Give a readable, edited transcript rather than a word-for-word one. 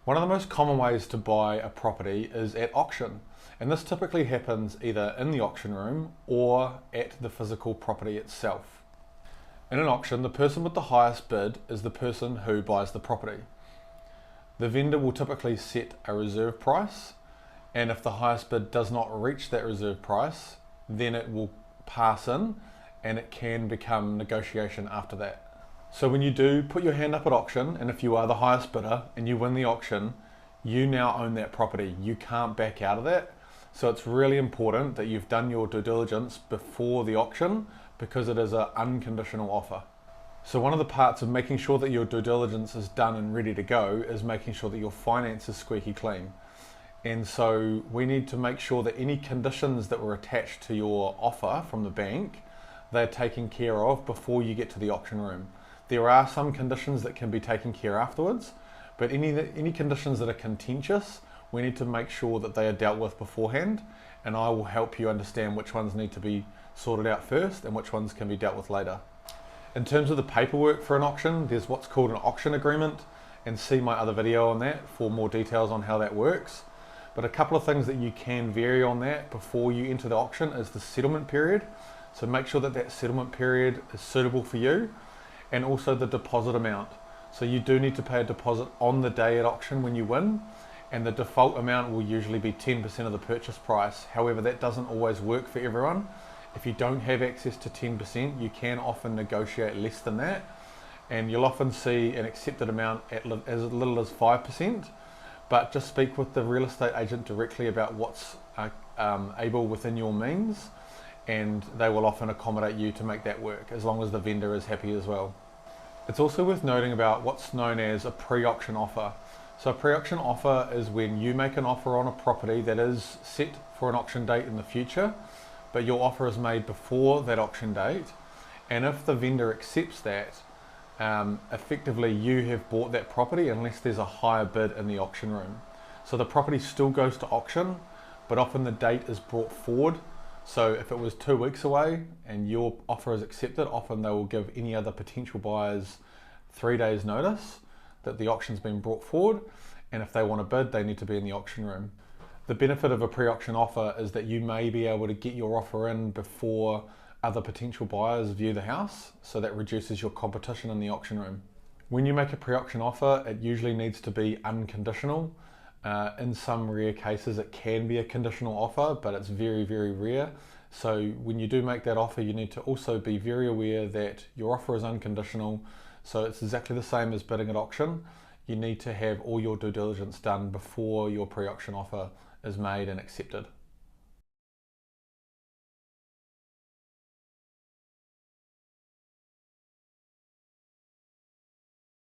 One of the most common ways to buy a property is at auction, and this typically happens either in the auction room or at the physical property itself. In an auction, the person with the highest bid is the person who buys the property. The vendor will typically set a reserve price, and if the highest bid does not reach that reserve price, then it will pass in and it can become negotiation after that. So when you do put your hand up at auction, and if you are the highest bidder and you win the auction, you now own that property. You can't back out of that. So it's really important that you've done your due diligence before the auction, because it is an unconditional offer. So one of the parts of making sure that your due diligence is done and ready to go is making sure that your finance is squeaky clean. And so we need to make sure that any conditions that were attached to your offer from the bank, they're taken care of before you get to the auction room. There are some conditions that can be taken care afterwards, but any conditions that are contentious, we need to make sure that they are dealt with beforehand, and I will help you understand which ones need to be sorted out first and which ones can be dealt with later. In terms of the paperwork for an auction, there's what's called an auction agreement, and see my other video on that for more details on how that works. But a couple of things that you can vary on that before you enter the auction is the settlement period. So make sure that that settlement period is suitable for you, and also the deposit amount. So you do need to pay a deposit on the day at auction when you win, and the default amount will usually be 10% of the purchase price. However, that doesn't always work for everyone. If you don't have access to 10%, you can often negotiate less than that, and you'll often see an accepted amount at as little as 5%, but just speak with the real estate agent directly about what's able within your means, and they will often accommodate you to make that work, as long as the vendor is happy as well. It's also worth noting about what's known as a pre-auction offer. So a pre-auction offer is when you make an offer on a property that is set for an auction date in the future, but your offer is made before that auction date, and if the vendor accepts that, effectively you have bought that property unless there's a higher bid in the auction room. So the property still goes to auction, but often the date is brought forward. So if it was 2 weeks away and your offer is accepted, often they will give any other potential buyers 3 days notice that the auction's been brought forward, and if they want to bid, they need to be in the auction room. The benefit of a pre-auction offer is that you may be able to get your offer in before other potential buyers view the house, so that reduces your competition in the auction room. When you make a pre-auction offer, it usually needs to be unconditional. In some rare cases it can be a conditional offer, but it's very, very rare. So when you do make that offer, you need to also be very aware that your offer is unconditional. So it's exactly the same as bidding at auction. You need to have all your due diligence done before your pre-auction offer is made and accepted.